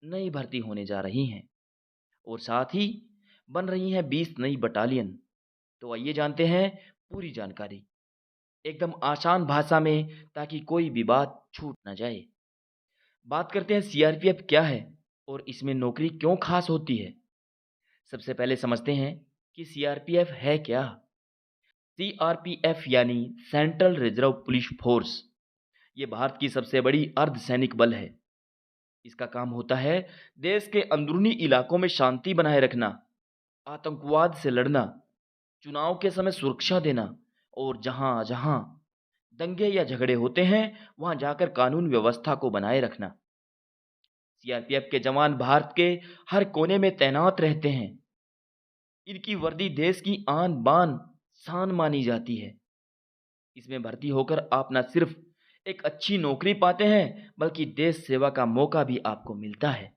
नई भर्ती होने जा रही हैं और साथ ही बन रही हैं 20 नई बटालियन। तो आइए जानते हैं पूरी जानकारी एकदम आसान भाषा में, ताकि कोई भी बात छूट ना जाए। बात करते हैं सीआरपीएफ क्या है और इसमें नौकरी क्यों खास होती है। सबसे पहले समझते हैं कि सीआरपीएफ है क्या। सीआरपीएफ यानी सेंट्रल रिजर्व पुलिस फोर्स, ये भारत की सबसे बड़ी अर्धसैनिक बल है। इसका काम होता है देश के अंदरूनी इलाकों में शांति बनाए रखना, आतंकवाद से लड़ना, चुनाव के समय सुरक्षा देना और जहां जहां दंगे या झगड़े होते हैं वहां जाकर कानून व्यवस्था को बनाए रखना। सीआरपीएफ के जवान भारत के हर कोने में तैनात रहते हैं। इनकी वर्दी देश की आन बान शान मानी जाती है। इसमें भर्ती होकर आप न सिर्फ एक अच्छी नौकरी पाते हैं, बल्कि देश सेवा का मौका भी आपको मिलता है।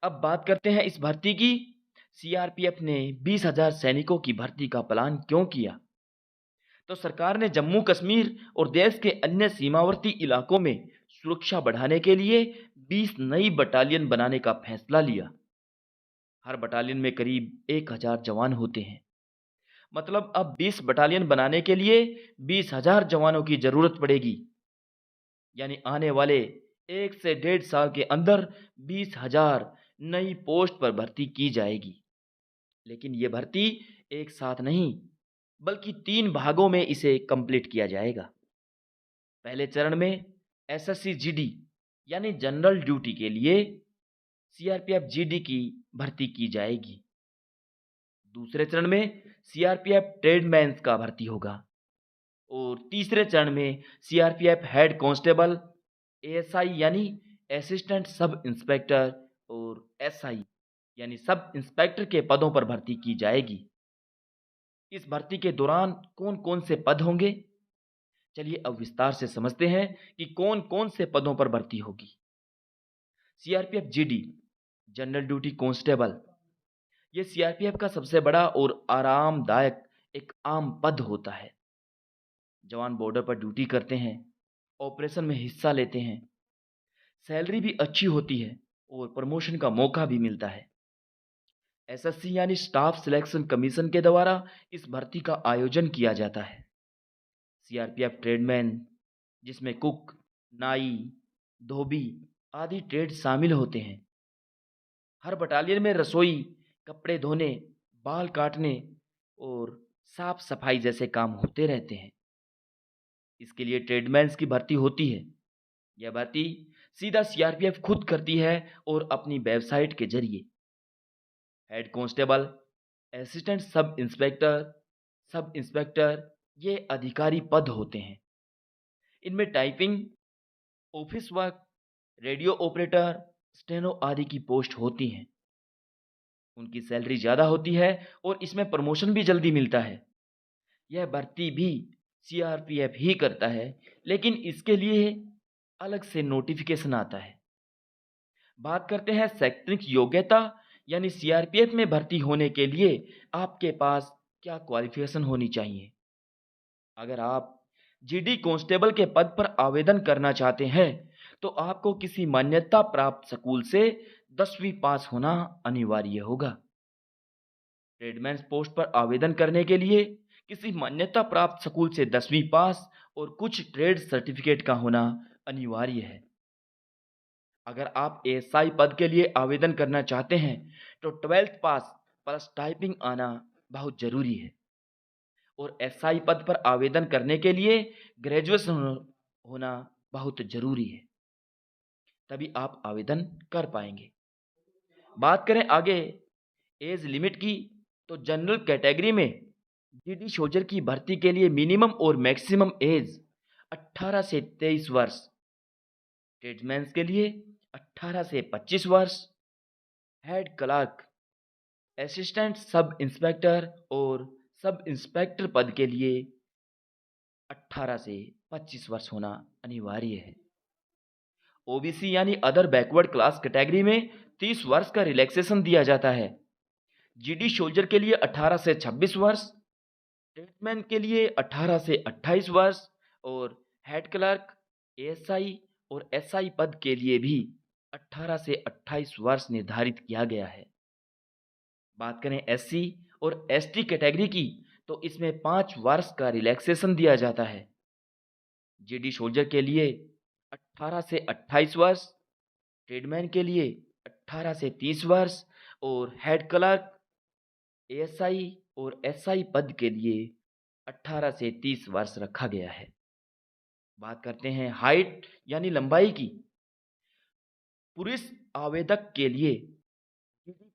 अब बात करते हैं इस भर्ती की। सीआरपीएफ ने 20,000 सैनिकों की भर्ती का प्लान क्यों किया? तो सरकार ने जम्मू कश्मीर और देश के अन्य सीमावर्ती इलाकों में सुरक्षा बढ़ाने के लिए 20 नई बटालियन बनाने का फैसला लिया। हर बटालियन में करीब 1,000 जवान होते हैं। मतलब अब 20 बटालियन बनाने के लिए 20,000 जवानों की जरूरत पड़ेगी। यानी आने वाले 1 से 1.5 साल के अंदर 20,000 नई पोस्ट पर भर्ती की जाएगी। लेकिन ये भर्ती एक साथ नहीं, बल्कि 3 भागों में इसे कंप्लीट किया जाएगा। पहले चरण में एसएससी जीडी यानी जनरल ड्यूटी के लिए सीआरपीएफ जीडी की भर्ती की जाएगी। दूसरे चरण में सीआरपीएफ ट्रेडमैन्स का भर्ती होगा और तीसरे चरण में सीआरपीएफ हेड कांस्टेबल, एएसआई यानी असिस्टेंट सब इंस्पेक्टर और एसआई यानी सब इंस्पेक्टर के पदों पर भर्ती की जाएगी। इस भर्ती के दौरान कौन-कौन से पद होंगे? चलिए अब विस्तार से समझते हैं कि कौन-कौन से पदों पर भर्ती होगी। CRPF GD general duty constable, ये सीआरपीएफ का सबसे बड़ा और आरामदायक एक आम पद होता है। जवान बॉर्डर पर ड्यूटी करते हैं, ऑपरेशन में हिस्सा लेते हैं, सैलरी भी अच्छी होती है और प्रमोशन का मौका भी मिलता है। एसएससी यानी स्टाफ सिलेक्शन कमीशन के द्वारा इस भर्ती का आयोजन किया जाता है। सीआरपीएफ ट्रेडमैन, जिसमें कुक, नाई, धोबी आदि ट्रेड शामिल होते हैं। हर बटालियन में रसोई, कपड़े धोने, बाल काटने और साफ सफाई जैसे काम होते रहते हैं। इसके लिए ट्रेडमैन्स की भर्ती होती है। यह भर्ती सीधा सीआरपीएफ खुद करती है और अपनी वेबसाइट के जरिए। Head constable, assistant sub inspector ये अधिकारी पद होते हैं। इनमें typing, office work, radio operator, steno आदि की पोस्ट होती हैं। उनकी सैलरी ज़्यादा होती है और इसमें प्रमोशन भी जल्दी मिलता है। यह भर्ती भी सीआरपीएफ ही करता है, लेकिन इसके लिए अलग से नोटिफिकेशन आता है। बात करते हैं शैक्षणिक योग्यता, यानी सीआरपीएफ में भर्ती होने के लिए आपके पास क्या क्वालिफिकेशन होनी चाहिए। अगर आप जीडी कांस्टेबल के पद पर आवेदन करना चाहते हैं, तो आपको किसी मान्यता प्राप्त स्कूल से 10वीं पास होना अनिवार्य होगा। ट्रेडमैन पोस्ट पर आवेदन करने के लिए किसी मान्यता प्राप्त स्कूल से 10वीं पास और कुछ ट्रेड सर्टिफिकेट का होना अनिवार्य है। अगर आप एएसआई पद के लिए आवेदन करना चाहते हैं, तो 12th पास प्लस टाइपिंग आना बहुत जरूरी है और एसआई पद पर आवेदन करने के लिए ग्रेजुएशन होना बहुत जरूरी है। तभी आप आवेदन कर पाएंगे। बात करें आगे एज लिमिट की, तो जनरल कैटेगरी में जीडी सोल्जर की भर्ती के लिए मिनिमम और मैक्सिमम एज 18 से 23 वर्ष, ट्रेडमैन्स के लिए 18 से 25 वर्ष, head clerk, assistant sub inspector और सब इंस्पेक्टर पद के लिए 18 से 25 वर्ष होना अनिवार्य है। ओबीसी यानी अदर बैकवर्ड क्लास कैटेगरी में 30 वर्ष का रिलैक्सेशन दिया जाता है। जीडी सोल्जर के लिए 18 से 26 वर्ष, ट्रेडमैन के लिए 18 से 28 वर्ष और हेड क्लर्क, एएसआई और एसआई पद के लिए भी 18 से 28 वर्ष निर्धारित किया गया है। बात करें एससी और एसटी कैटेगरी की, तो इसमें 5 वर्ष का रिलैक्सेशन दिया जाता है। जीडी सोल्जर के लिए 18 से 28 वर्ष, ट्रेडमैन के लिए 18 से 30 वर्ष और हेड क्लर्क, एएसआई और एसआई पद के लिए 18 से 30 वर्ष रखा गया है। बात करते हैं हाइट यानी लंबाई की। पुरुष आवेदक के लिए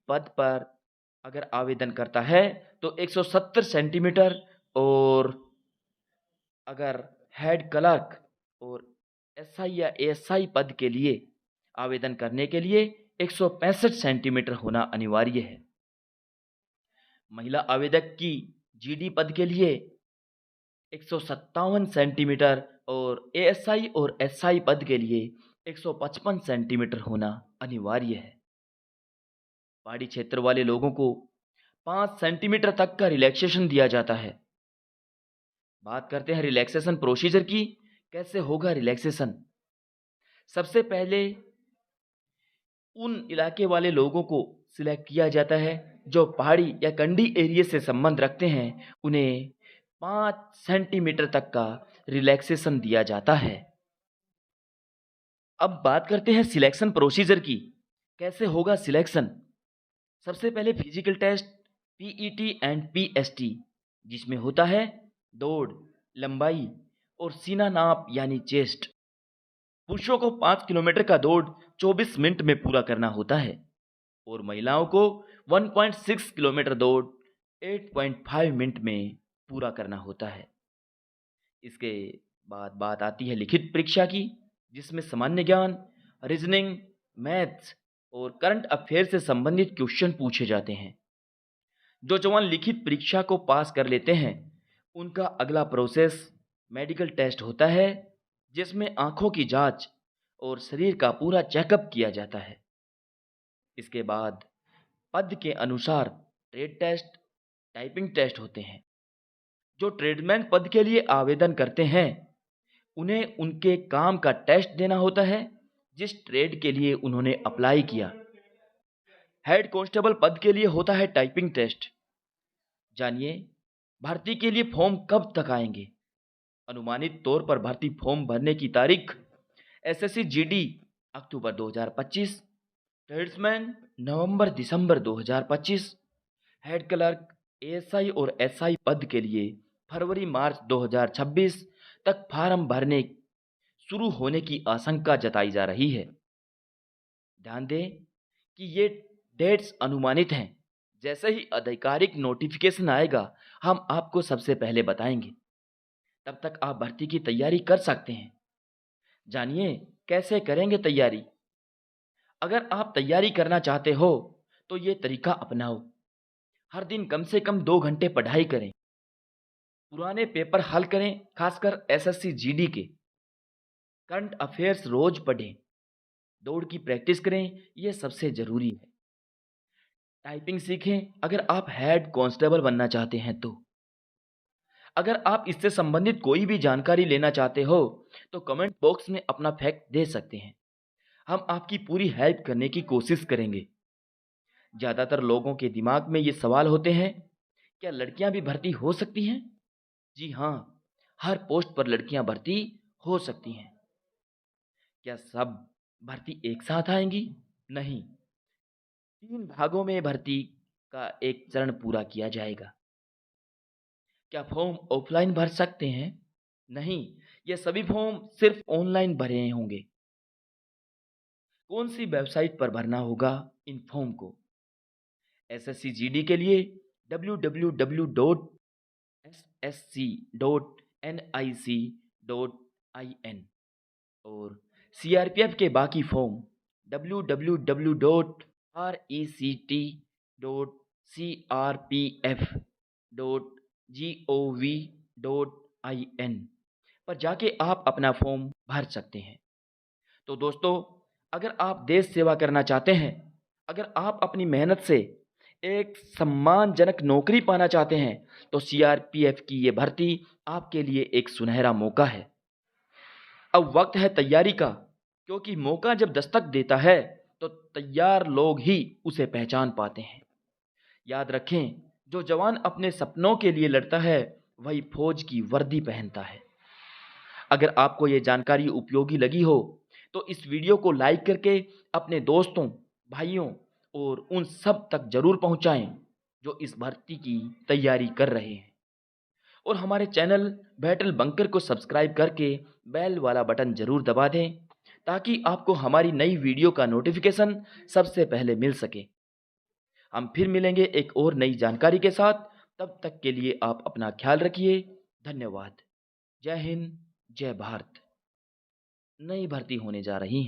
पद पर अगर आवेदन करता है तो 170 सेंटीमीटर और अगर हेड क्लर्क और एसआई या एएसआई पद के लिए आवेदन करने के लिए 165 सेंटीमीटर होना अनिवार्य है। महिला आवेदक की जीडी पद के लिए 157 सेंटीमीटर और एएसआई और एसआई पद के लिए 155 सेंटीमीटर होना अनिवार्य है। पहाड़ी क्षेत्र वाले लोगों को 5 सेंटीमीटर तक का रिलैक्सेशन दिया जाता है। बात करते हैं रिलैक्सेशन प्रोसीजर की। कैसे होगा रिलैक्सेशन? सबसे पहले उन इलाके वाले लोगों को सिलेक्ट किया जाता है जो पहाड़ी या कंडी एरिया से संबंध रखते हैं। उन्हें 5 सेंटीमीटर तक का रिलैक्सेशन दिया जाता है। अब बात करते हैं सिलेक्शन प्रोसीजर की। कैसे होगा सिलेक्शन? सबसे पहले physical test PET and PST, जिसमें होता है दौड़, लंबाई और सीना नाप यानी चेस्ट। पुरुषों को 5 किलोमीटर का दौड़ 24 मिनट में पूरा करना होता है और महिलाओं को 1.6 किलोमीटर दौड़ 8.5 मिनट में पूरा करना होता है। इसके बाद बात आती है लिखित परीक्षा की, जिसमें सामान्य ज्ञान, रीजनिंग, मैथ्स और करंट अफेयर से संबंधित क्वेश्चन पूछे जाते हैं। जो जवान लिखित परीक्षा को पास कर लेते हैं उनका अगला प्रोसेस मेडिकल टेस्ट होता है, जिसमें आंखों की जांच और शरीर का पूरा चेकअप किया जाता है। इसके बाद पद के अनुसार ट्रेड टेस्ट, टाइपिंग टेस्ट होते हैं। जो ट्रेडमैन पद के लिए आवेदन करते हैं उन्हें उनके काम का टेस्ट देना होता है जिस ट्रेड के लिए उन्होंने अप्लाई किया। हेड कांस्टेबल पद के लिए होता है टाइपिंग टेस्ट। जानिए भर्ती के लिए फॉर्म कब तक आएंगे? अनुमानित तौर पर भर्ती फॉर्म भरने की तारीख एसएससी जीडी अक्टूबर 2025, ट्रेड्समैन नवंबर-दिसंबर 2025, हेड क्लर्क, एएसआई और एसआई पद के लिए फरवरी-मार्च 2026 तक फार्म भरने शुरू होने की आशंका जताई जा रही है। ध्यान दें कि ये डेट्स अनुमानित हैं। जैसे ही आधिकारिक नोटिफिकेशन आएगा हम आपको सबसे पहले बताएंगे। तब तक आप भर्ती की तैयारी कर सकते हैं। जानिए कैसे करेंगे तैयारी। अगर आप तैयारी करना चाहते हो तो ये तरीका अपनाओ। हर दिन कम से कम 2 घंटे पढ़ाई करें। पुराने पेपर हल करें, खासकर एसएससी जीडी के। करंट अफेयर्स रोज पढ़ें। दौड़ की प्रैक्टिस करें, यह सबसे जरूरी है। टाइपिंग सीखें अगर आप हेड कांस्टेबल बनना चाहते हैं तो। अगर आप इससे संबंधित कोई भी जानकारी लेना चाहते हो तो कमेंट बॉक्स में अपना फैक्ट दे सकते हैं। हम आपकी पूरी हेल्प करने की कोशिश करेंगे। ज़्यादातर लोगों के दिमाग में ये सवाल होते हैं, क्या लड़कियां भी भर्ती हो सकती हैं? जी हाँ, हर पोस्ट पर लड़कियां भर्ती हो सकती हैं। क्या सब भर्ती एक साथ आएंगी? नहीं, 3 भागों में भर्ती का एक चरण पूरा किया जाएगा। क्या फॉर्म ऑफलाइन भर सकते हैं? नहीं, ये सभी फॉर्म सिर्फ ऑनलाइन भरे होंगे। कौन सी वेबसाइट पर भरना होगा इन फॉर्म को? एसएससी जीडी के लिए www.ssc.nic.in और सीआरपीएफ के बाकी फॉर्म www.rect.crpf.gov.in पर जाके आप अपना फॉर्म भर सकते हैं। तो दोस्तों, अगर आप देश सेवा करना चाहते हैं, अगर आप अपनी मेहनत से एक सम्मानजनक नौकरी पाना चाहते हैं तो सीआरपीएफ की ये भर्ती आपके लिए एक सुनहरा मौका है। अब वक्त है तैयारी का, क्योंकि मौका जब दस्तक देता है तो तैयार लोग ही उसे पहचान पाते हैं। याद रखें, जो जवान अपने सपनों के लिए लड़ता है वही फौज की वर्दी पहनता है। अगर आपको ये जानकारी उपयोगी लगी हो तो इस वीडियो को लाइक करके अपने दोस्तों, भाइयों और उन सब तक जरूर पहुंचाएं जो इस भर्ती की तैयारी कर रहे हैं। और हमारे चैनल बैटल बंकर को सब्सक्राइब करके बेल वाला बटन जरूर दबा दें ताकि आपको हमारी नई वीडियो का नोटिफिकेशन सबसे पहले मिल सके। हम फिर मिलेंगे एक और नई जानकारी के साथ। तब तक के लिए आप अपना ख्याल रखिए। धन्यवाद। जय हिंद, जय भारत। नई भर्ती होने जा रही हैं।